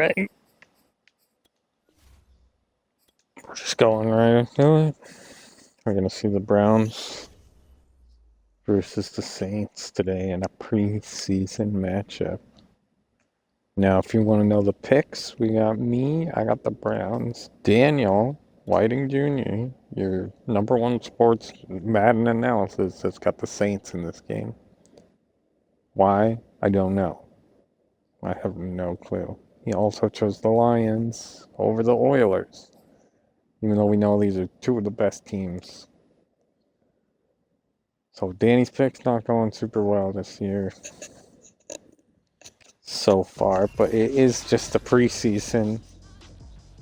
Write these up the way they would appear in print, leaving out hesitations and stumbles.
Alright, we're just going right into it. We're going to see the Browns versus the Saints today in a preseason matchup. Now, if you want to know the picks, we got me, I got the Browns, Daniel Whiting Jr., your number one sports Madden analysis, has got the Saints in this game. Why? I don't know. I have no clue. He also chose the Lions over the Oilers, even though we know these are two of the best teams. So Danny's pick's not going super well this year so far, but it is just the preseason.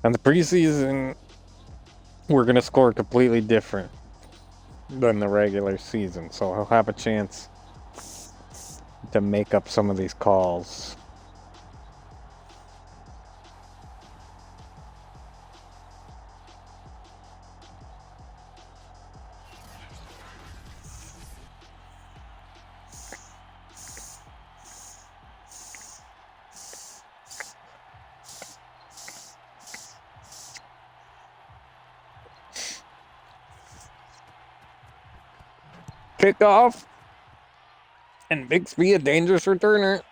And the preseason, we're going to score completely different than the regular season. So he'll have a chance to make up some of these calls. Kickoff, and Bixby a dangerous returner.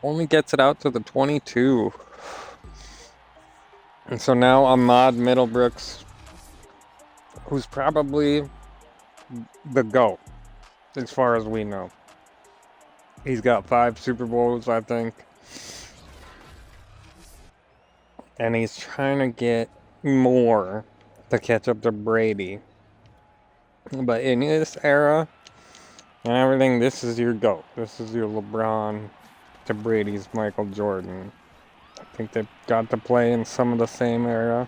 Only gets it out to the 22. And so now Ahmad Middlebrooks, who's probably the GOAT, as far as we know. He's got 5 Super Bowls, I think. And he's trying to get more to catch up to Brady. But in this era and everything, this is your GOAT. This is your LeBron to Brady's Michael Jordan. I think they've got to play in some of the same era.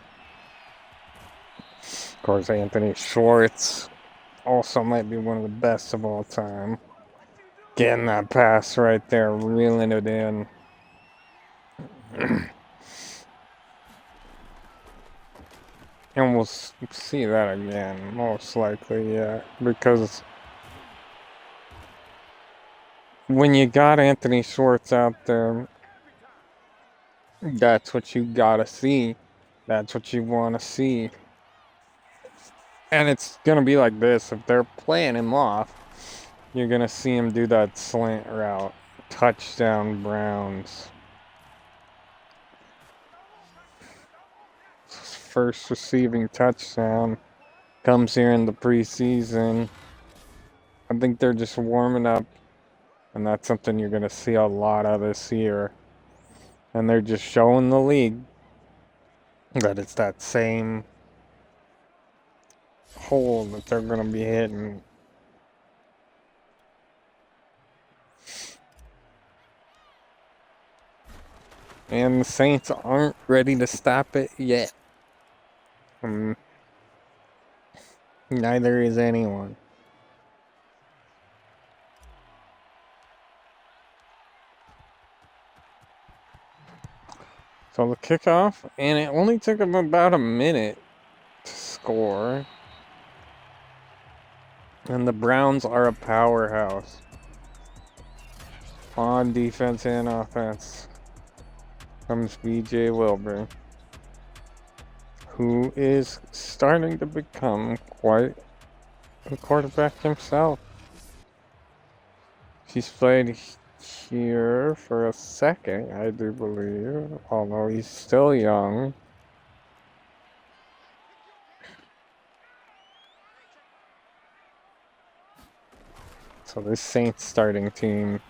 Of course, Anthony Schwartz also might be one of the best of all time. Getting that pass right there, reeling it in. And we'll see that again, most likely, yeah. Because when you got Anthony Schwartz out there, that's what you gotta see. That's what you want to see. And it's going to be like this. If they're playing him off, you're going to see him do that slant route. Touchdown, Browns. His first receiving touchdown comes here in the preseason. I think they're just warming up. And that's something you're going to see a lot of this year. And they're just showing the league that it's that same hole that they're going to be hitting. And the Saints aren't ready to stop it yet. Neither is anyone. So the kickoff, and it only took them about a minute to score. And the Browns are a powerhouse on defense and offense. Comes B.J. Wilbur, who is starting to become quite a quarterback himself. He's played here for a second, I do believe, although he's still young. So this Saints starting team,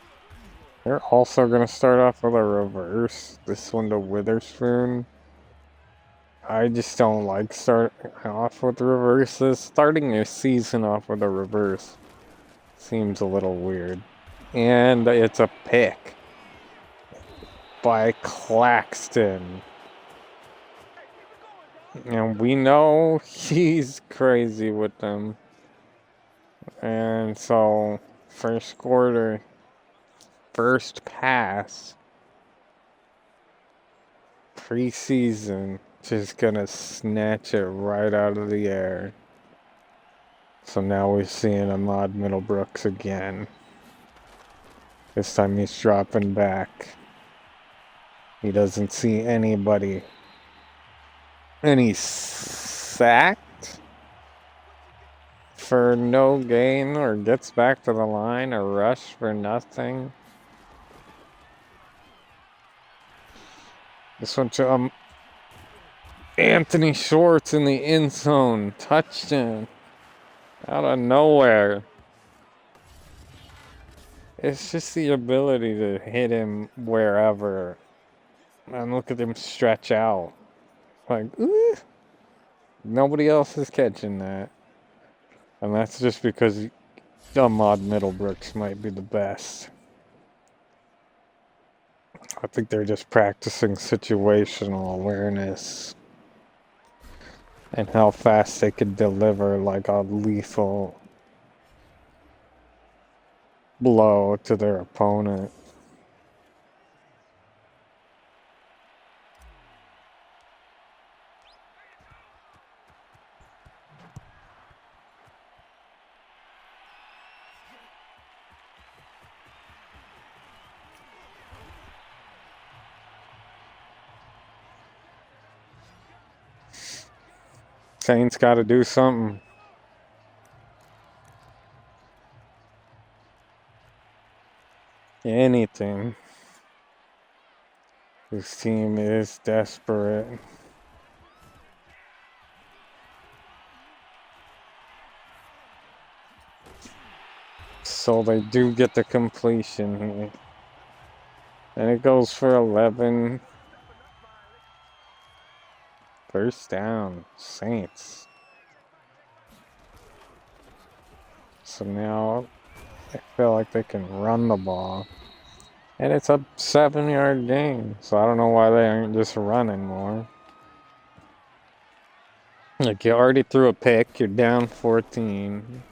they're also going to start off with a reverse. This one to Witherspoon. I just don't like starting off with reverses. Starting your season off with a reverse seems a little weird. And it's a pick by Claxton. And we know he's crazy with them. And so, first quarter, first pass, preseason, just gonna snatch it right out of the air. So now we're seeing Ahmad Middlebrooks again. This time he's dropping back. He doesn't see anybody. And he's sacked for no gain, or gets back to the line, or rush for nothing. This one to Anthony Schwartz in the end zone. Touchdown. Out of nowhere. It's just the ability to hit him wherever. And look at him stretch out. Like, ooh. Nobody else is catching that. And that's just because Ahmad Middlebrooks might be the best. I think they're just practicing situational awareness and how fast they could deliver like a lethal blow to their opponent. Saints got to do something. Anything. This team is desperate. So they do get the completion here. And it goes for 11. First down, Saints. So now I feel like they can run the ball. And it's a 7-yard gain. So I don't know why they aren't just running more. Like, you already threw a pick, you're down 14.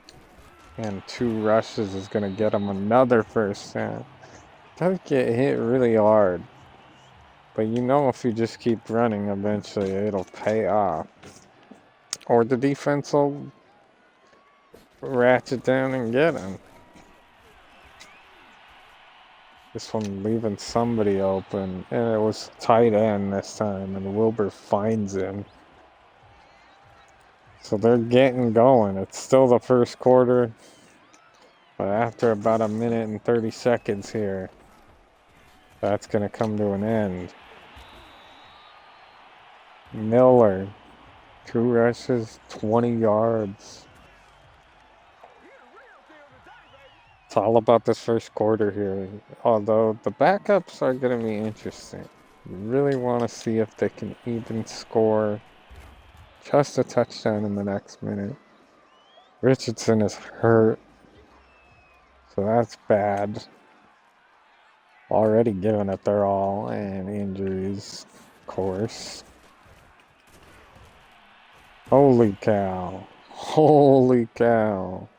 And 2 rushes is going to get them another first down. Does get hit really hard. But you know, if you just keep running, eventually it'll pay off. Or the defense will ratchet down and get him. This one leaving somebody open. And it was tight end this time. And Wilbur finds him. So they're getting going. It's still the first quarter. But after about a minute and 30 seconds here, that's going to come to an end. Miller, 2 rushes, 20 yards. It's all about this first quarter here. Although the backups are going to be interesting. You really want to see if they can even score just a touchdown in the next minute. Richardson is hurt. So that's bad. Already giving it their all, and injuries, of course. Holy cow. Holy cow.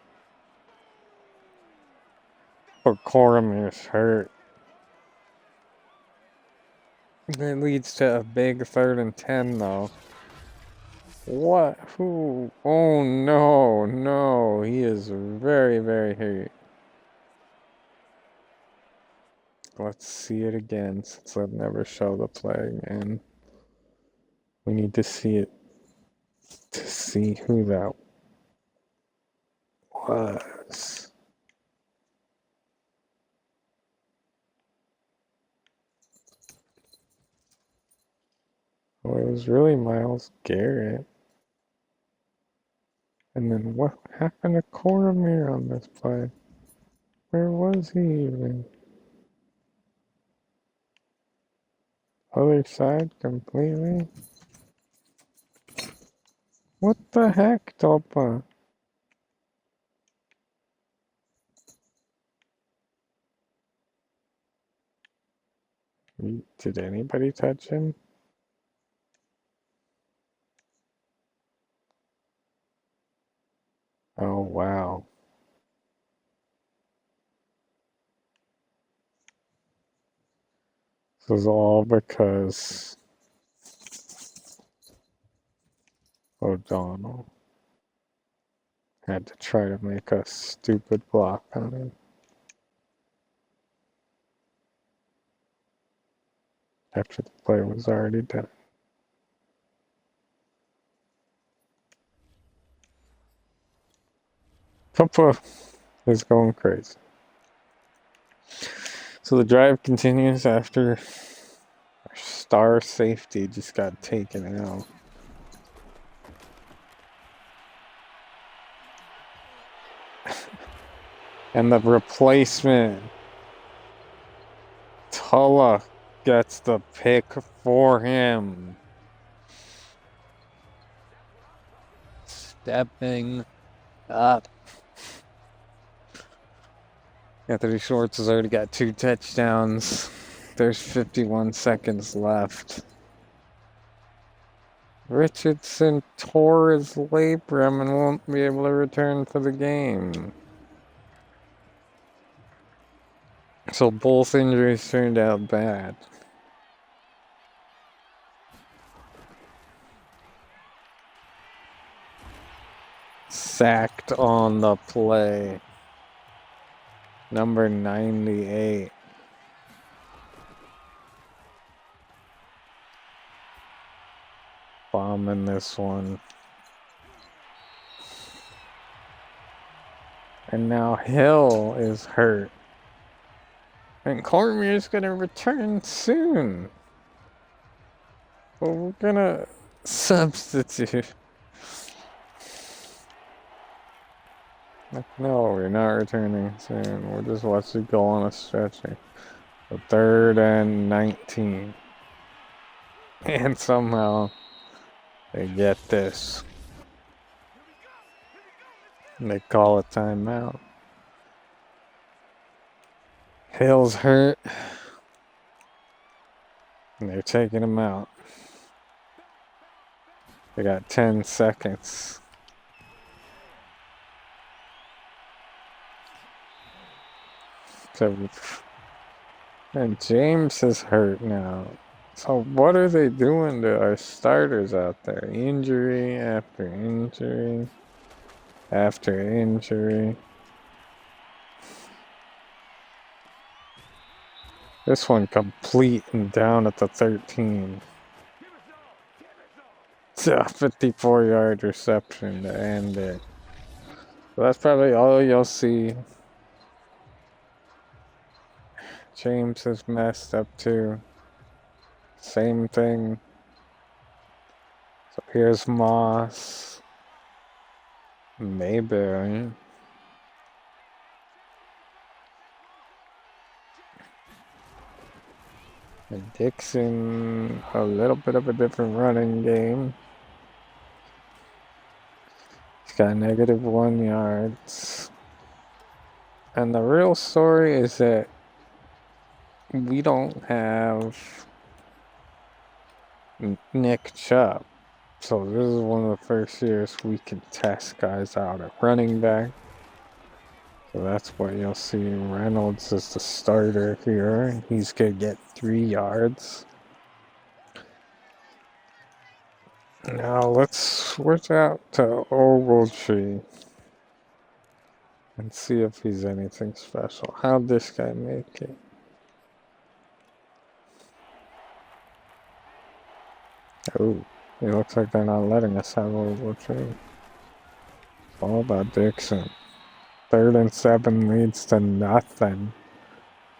But Coromir's hurt. That leads to a big 3rd and 10, though. What? Who? Oh, no, no. He is very, very hurt. Let's see it again, since I've never showed the play again. We need to see it to see who that was. Oh, it was really Myles Garrett. And then what happened to Coromir on this play? Where was he even? Other side completely? What the heck, Topa? Did anybody touch him? Oh, wow. This is all because O'Donnell had to try to make a stupid block on him. after the play was already done. Football is going crazy. So the drive continues after our star safety just got taken out. And the replacement, Tulla, gets the pick for him. Stepping up. Anthony Schwartz has already got 2 touchdowns. There's 51 seconds left. Richardson tore his labrum and won't be able to return for the game. So both injuries turned out bad. Sacked on the play. Number 98. Bombing this one. And now Hill is hurt. And Cormier's gonna return soon. But we're gonna substitute. No, we're not returning soon. We're just watching go on a stretching. The 3rd and 19. And somehow they get this. And they call a timeout. Hill's hurt. And they're taking him out. They got 10 seconds. And James is hurt now. So what are they doing to our starters out there? Injury after injury after injury. This one complete and down at the 13. It's a 54-yard reception to end it. So that's probably all you'll see. James is messed up too. Same thing. So here's Moss. Mayberry. And Dixon, a little bit of a different running game. He's got -1 yards. And the real story is that we don't have Nick Chubb. So this is one of the first years we can test guys out at running back. So that's what you'll see. Reynolds is the starter here. He's going to get 3 yards. Now let's switch out to Ogletree and see if he's anything special. How'd this guy make it? Oh, it looks like they're not letting us have Ogletree. It's all about Dixon. 3rd and 7 leads to nothing.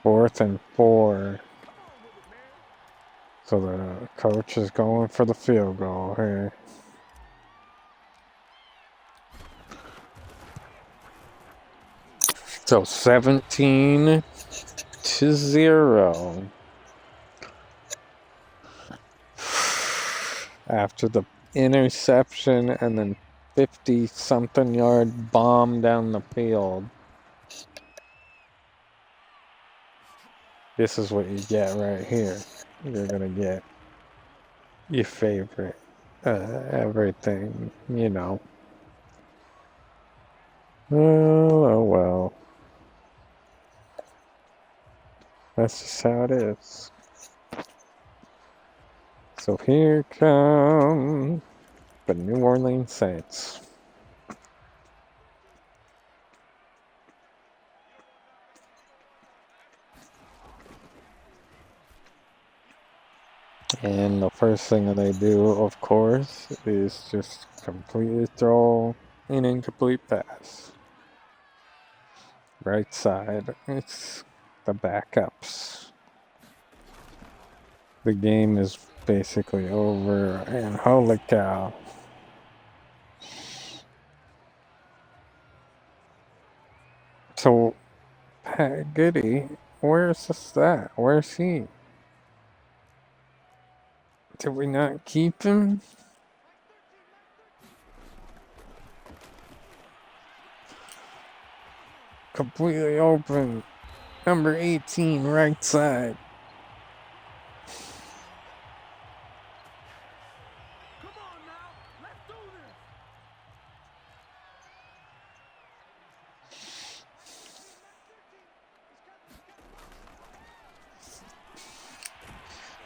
4th and 4. So the coach is going for the field goal here. So 17-0. After the interception and then 50-something yard bomb down the field. This is what you get right here. You're gonna get your favorite, everything, you know. Oh well. That's just how it is. So here come the New Orleans Saints. And the first thing that they do, of course, is just completely throw an incomplete pass. Right side, it's the backups. The game is basically over, and holy cow. So, Pat Goody, where's this at? Where's he? Did we not keep him? Completely open. Number 18, right side.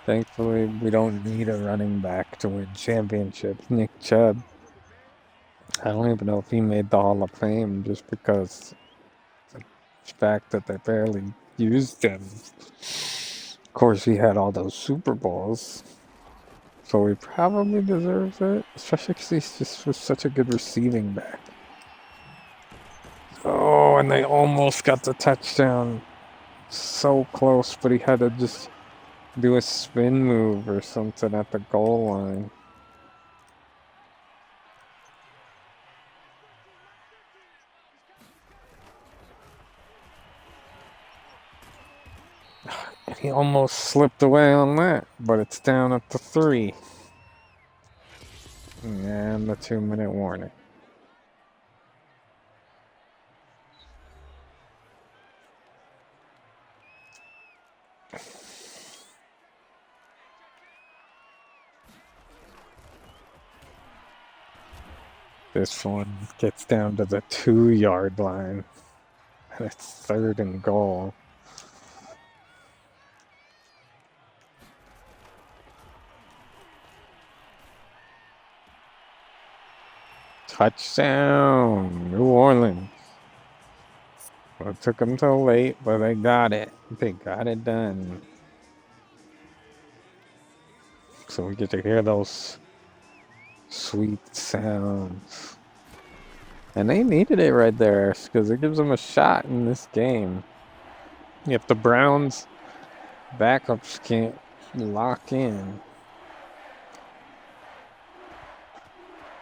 Thankfully, we don't need a running back to win championships. Nick Chubb, I don't even know if he made the Hall of Fame just because the fact that they barely used him. Of course, he had all those Super Bowls, so he probably deserves it, especially because he's just was such a good receiving back. Oh, and they almost got the touchdown. So close, but he had to just do a spin move or something at the goal line. He almost slipped away on that, but it's down at the 3. And the 2-minute warning. This one gets down to the 2-yard line. And it's 3rd and goal. Touchdown, New Orleans. Well, it took them till late, but they got it. They got it done. So we get to hear those sweet sounds. And they needed it right there because it gives them a shot in this game. If the Browns backups can't lock in,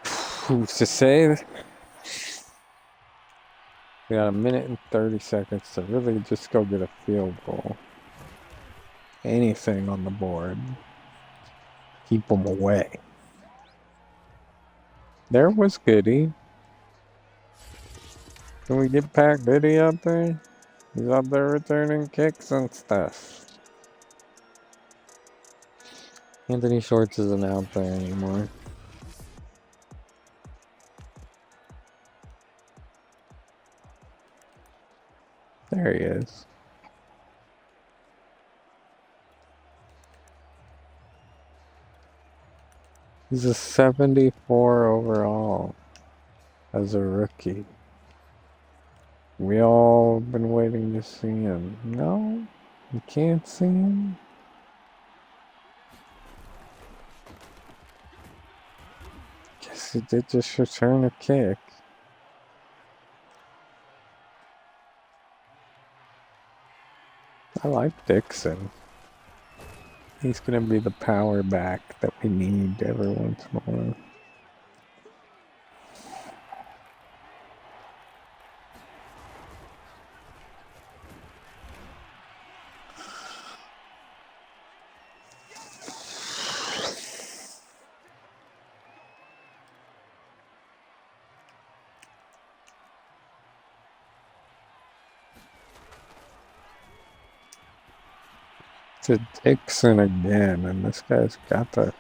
who's to say? We got 1:30 to really just go get a field goal. Anything on the board. Keep them away. There was Goody. Can we get Pat Goody out there? He's out there returning kicks and stuff. Anthony Shorts isn't out there anymore. There he is. He's a 74 overall as a rookie. We all been waiting to see him. No? You can't see him? Guess he did just return a kick. I like Dixon. He's gonna be the power back that we need every once in a while. To Dixon again, and this guy's got the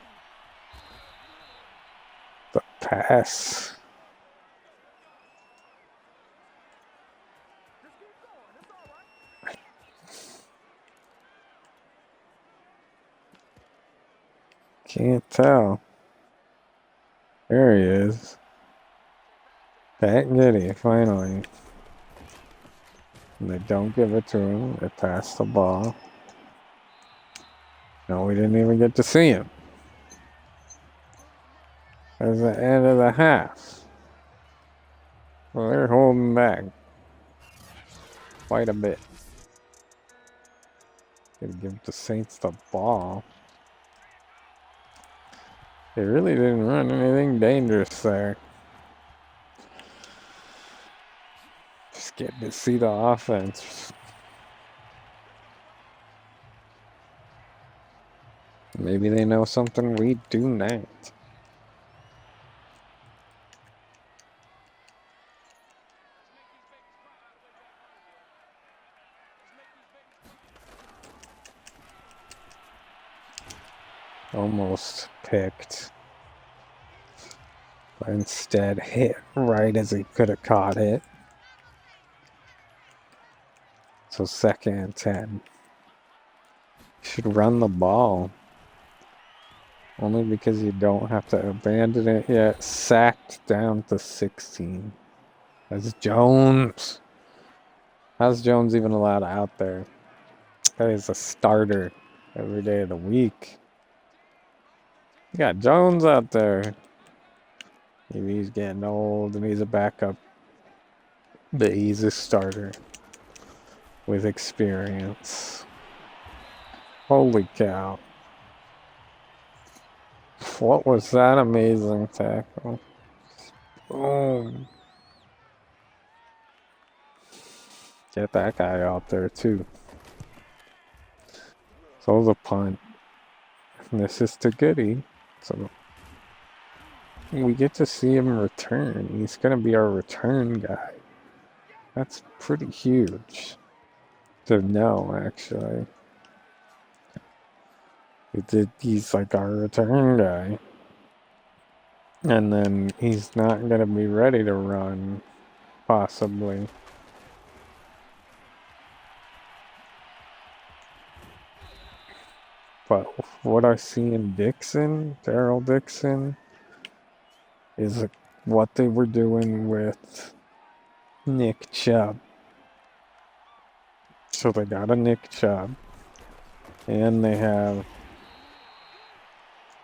pass. Can't tell. There he is. Pat Giddy, finally. And they don't give it to him. They pass the ball. No, we didn't even get to see him. It was the end of the half. Well, they're holding back quite a bit. Gonna give the Saints the ball. They really didn't run anything dangerous there. Just getting to see the offense. Maybe they know something we do not. Almost picked. But instead hit right as he could have caught it. So 2nd and 10. Should run the ball. Only because you don't have to abandon it yet. Sacked down to 16. That's Jones. How's Jones even allowed out there? That is a starter every day of the week. You got Jones out there. Maybe he's getting old and he's a backup. But he's a starter with experience. Holy cow. What was that amazing tackle? Boom. Get that guy out there too. So the punt. And this is to Goody. So we get to see him return. He's going to be our return guy. That's pretty huge to know, actually. He's like our return guy. And then he's not going to be ready to run, possibly. But what I see in Dixon, Daryl Dixon, is what they were doing with Nick Chubb. So they got a Nick Chubb. And they have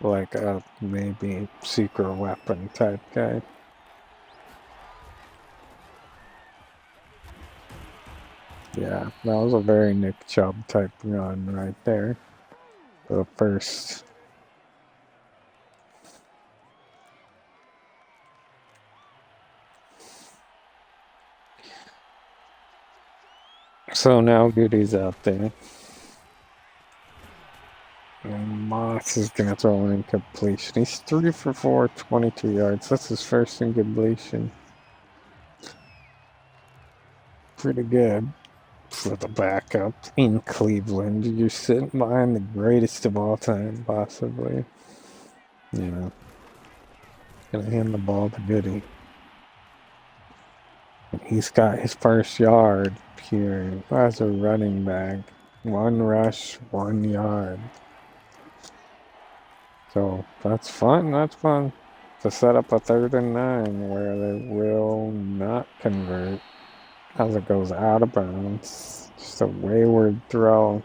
like a maybe secret weapon type guy. Yeah, that was a very Nick Chubb type run right there. The first. So now Goody's out there. And Moss is going to throw an incompletion. He's 3 for 4, 22 yards. That's his first incompletion. Pretty good for the backup in Cleveland. You're sitting behind the greatest of all time, possibly. You know, gonna hand the ball to Goody. He's got his first yard here as a running back. 1 rush, 1 yard. So that's fun. That's fun to set up a 3rd and 9 where they will not convert as it goes out of bounds. Just a wayward throw.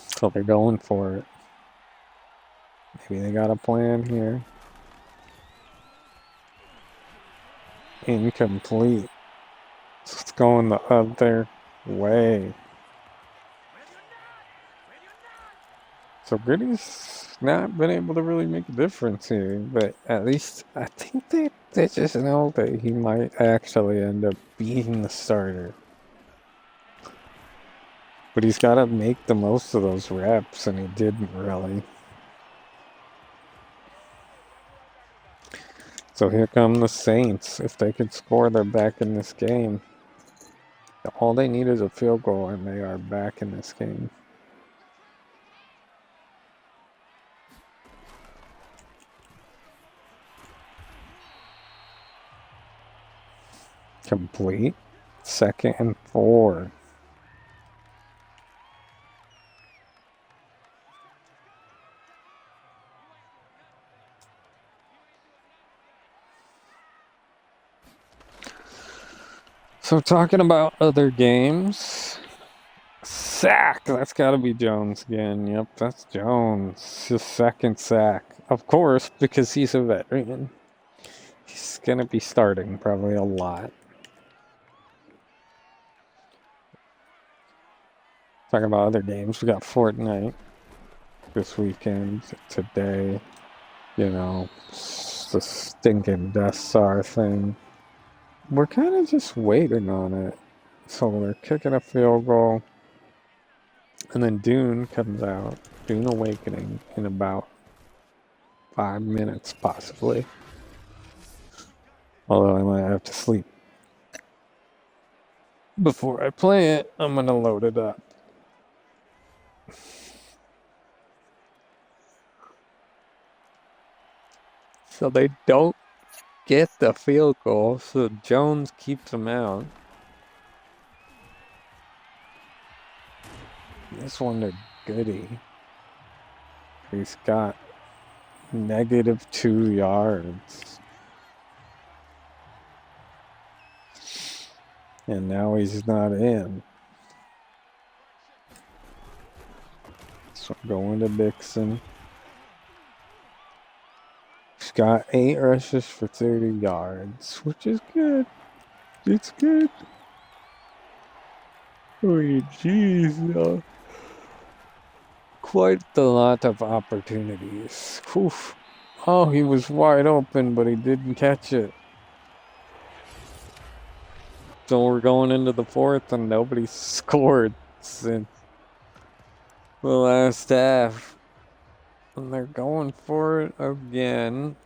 So they're going for it. Maybe they got a plan here. Incomplete. It's going the other way. So Goody's not been able to really make a difference here, but at least I think they just know that he might actually end up being the starter. But he's got to make the most of those reps, and he didn't really. So here come the Saints. If they could score, they're back in this game. All they need is a field goal, and they are back in this game. Complete. 2nd and 4. So talking about other games, sack. That's got to be Jones again. Yep, that's Jones. His second sack, of course, because he's a veteran. He's gonna be starting probably a lot. Talking about other games, we got Fortnite this weekend. Today, you know, the stinking Death Star thing. We're kind of just waiting on it. So they're kicking a field goal. And then Dune comes out. Dune Awakening in about 5 minutes, possibly. Although I might have to sleep. Before I play it, I'm going to load it up. So they don't get the field goal, so Jones keeps them out. This one to Goody. He's got -2 yards. And now he's not in. So going to Dixon. He's got 8 rushes for 30 yards, which is good. It's good. Oh, jeez. Quite a lot of opportunities. Oof. Oh, he was wide open, but he didn't catch it. So we're going into the fourth, and nobody scored since the last half. And they're going for it again.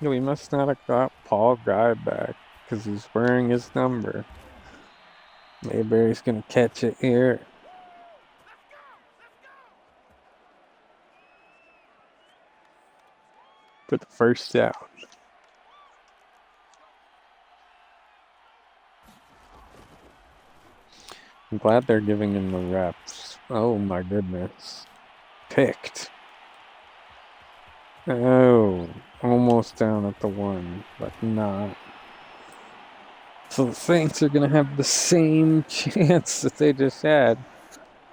We must not have got Paul Guy back because he's wearing his number. Mayberry's going to catch it here. For the first down. I'm glad they're giving him the reps. Oh my goodness. Picked. Oh, almost down at the 1, but not. So the Saints are going to have the same chance that they just had.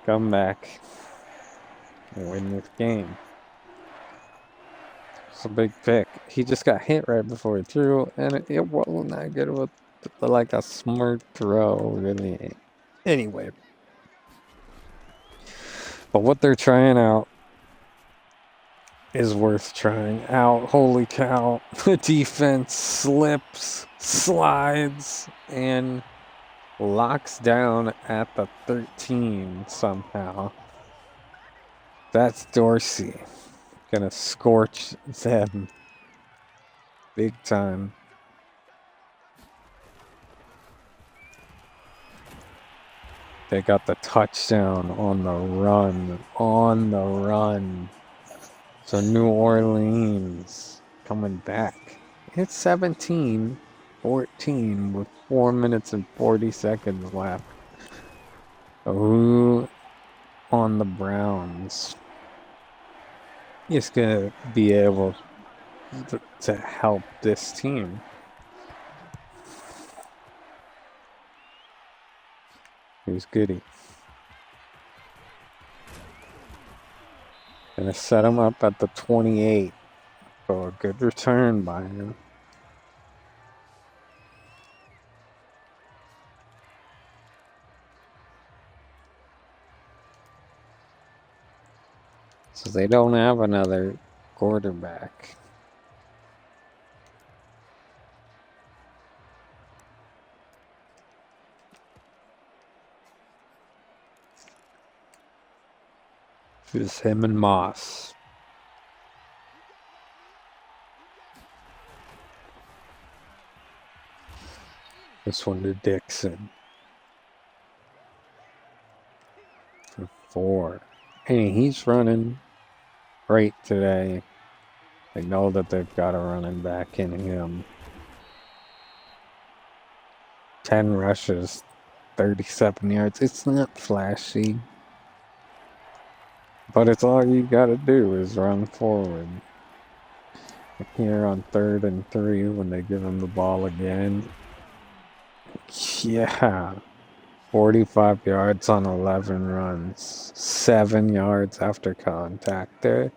Come back and win this game. It's a big pick. He just got hit right before he threw, and it wasn't that good with like a smart throw, really. Anyway. But what they're trying out is worth trying out. Holy cow. The defense slips, slides, and locks down at the 13 somehow. That's Dorsey. Gonna scorch them big time. They got the touchdown on the run. On the run. So New Orleans coming back. It's 17-14 with 4 minutes and 40 seconds left. Who on the Browns is going to be able to help this team? Who's Goody? Gonna set him up at the 28. So a good return by him. So they don't have another quarterback. It's him and Moss. This one to Dixon. For 4. Hey, he's running great today. They know that they've got a running back in him. 10 rushes, 37 yards. It's not flashy. But it's all you gotta do is run forward. here on 3rd and 3 when they give him the ball again. Yeah. 45 yards on 11 runs. 7 yards after contact there.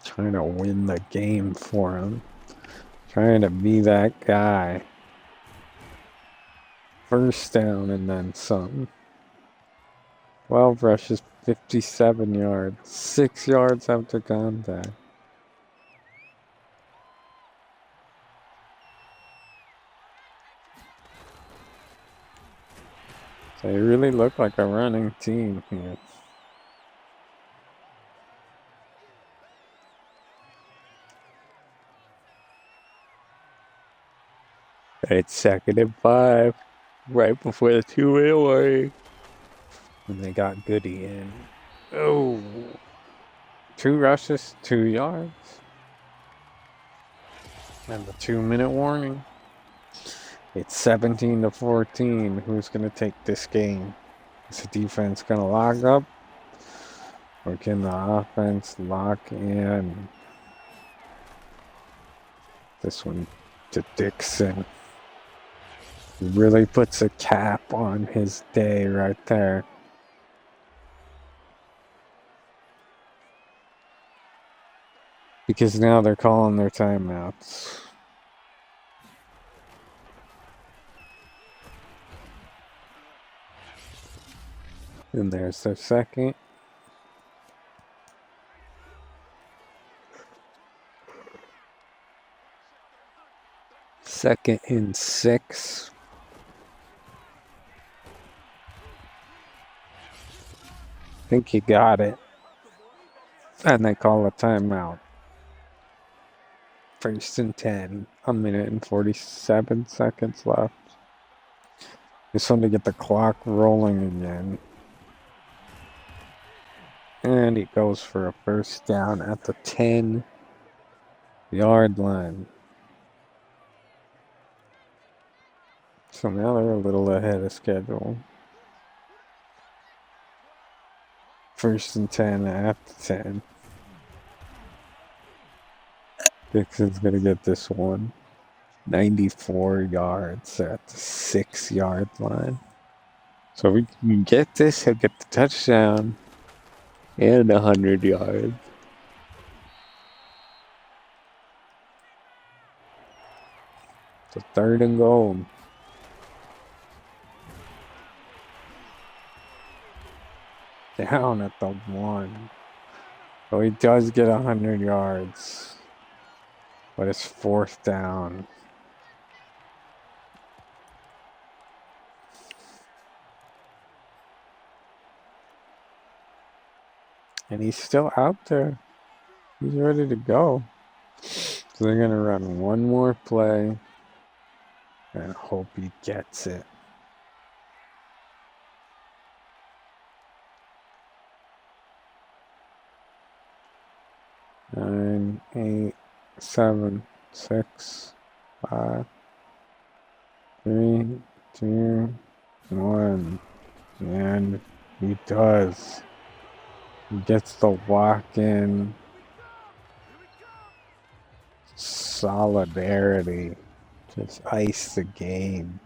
Trying to win the game for him. Trying to be that guy. First down and then some. 12 rushes, 57 yards. 6 yards after contact. They really look like a running team here. It's 2nd and 5. Right before the 2-minute warning. And they got Goody in. Oh. 2 rushes, 2 yards. And the 2-minute warning. It's 17-14. Who's going to take this game? Is the defense going to lock up? Or can the offense lock in? This one to Dixon. Really puts a cap on his day right there. Because now they're calling their timeouts. And there's their second. Second and 6. I think you got it. And they call a timeout. 1st and 10. 1 minute and 47 seconds left. Just want to get the clock rolling again. And he goes for a first down at the 10-yard line. So now they're a little ahead of schedule. 1st and 10 at the 10. Dixon's going to get this one. 94 yards at the 6-yard line. So if we can get this, he'll get the touchdown and 100 yards. So 3rd and goal. Down at the 1. So he does get 100 yards. But it's 4th down. And he's still out there. He's ready to go. So they're going to run one more play. And hope he gets it. 9, 8, 7, 6, 5, 3, 2, 1. And he does. He gets the walk-in solidarity. Just ice the game.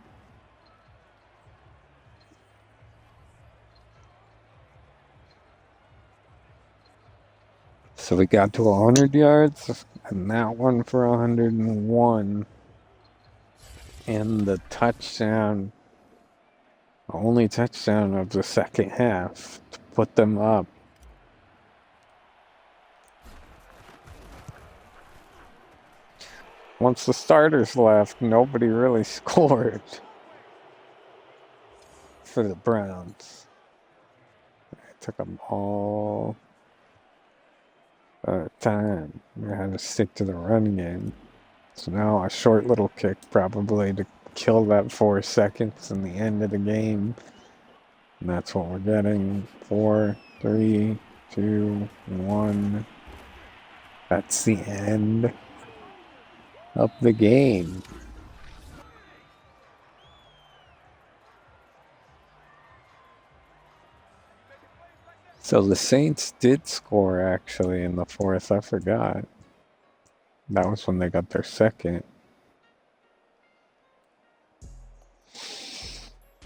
So we got to 100 yards, and that one for 101. And the touchdown, the only touchdown of the second half to put them up. Once the starters left, nobody really scored for the Browns. It took them all time. We had to stick to the run game. So now a short little kick probably to kill that 4 seconds in the end of the game. And that's what we're getting. 4, 3, 2, 1. That's the end of the game. So the Saints did score actually in the fourth. I forgot. That was when they got their second.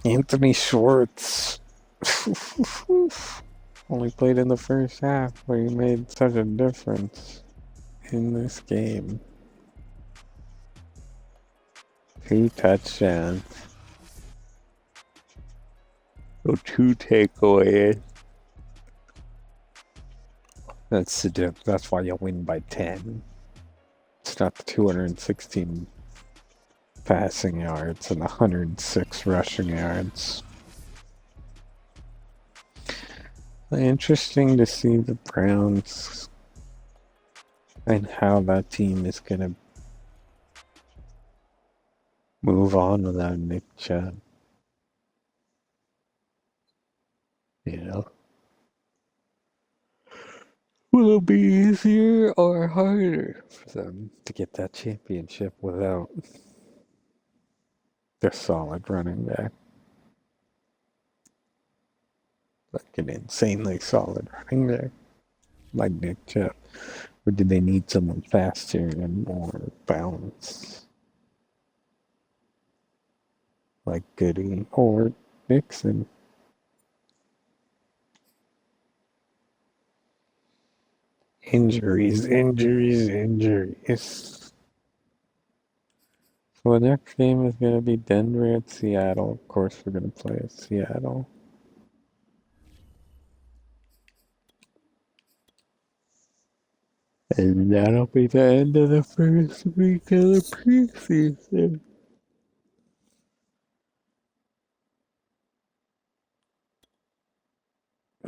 Anthony Schwartz only played in the first half, but he made such a difference in this game. 2 touchdowns. So 2 takeaways. That's the dip. That's why you win by 10. It's not the 216 passing yards and 106 rushing yards. Interesting to see the Browns and how that team is going to move on without Nick Chubb. You know? Will it be easier or harder for them to get that championship without their solid running back? Like an insanely solid running back like Nick Chubb. Or do they need someone faster and more balanced? Like Goody or Nixon. Injuries. So the next game is going to be Denver at Seattle. Of course, we're going to play at Seattle. And that'll be the end of the first week of the preseason.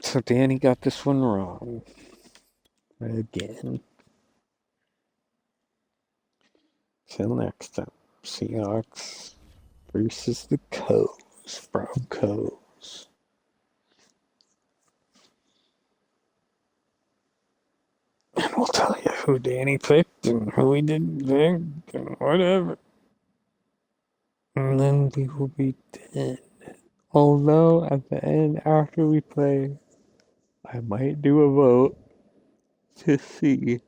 So Danny got this one wrong. Again. Till next time. Seahawks versus the Broncos. And we'll tell you who Danny picked and who he didn't pick and whatever. And then we will be dead. Although at the end, after we play, I might do a vote to see,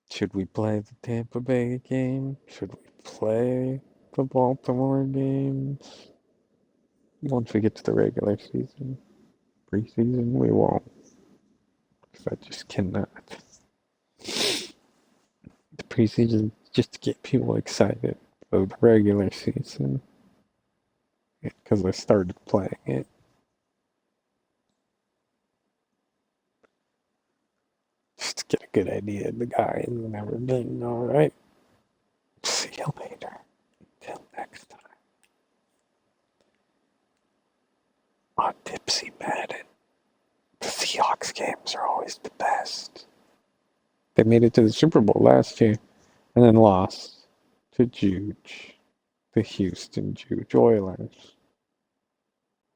should we play the Tampa Bay game? Should we play the Baltimore games? Once we get to the regular season. Preseason, we won't. Because I just cannot. The preseason just to get people excited for the regular season. Because I started playing it. Just to get a good idea of the guys and everything. Alright. See you later. Until next time. On Dipsey Madden. The Seahawks games are always the best. They made it to the Super Bowl last year and then lost to Juge, the Houston Juge Oilers.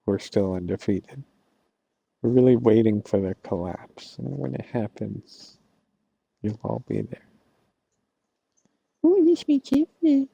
We're still undefeated. We're really waiting for their collapse, and when it happens, you'll all be there. Oh, this makes it.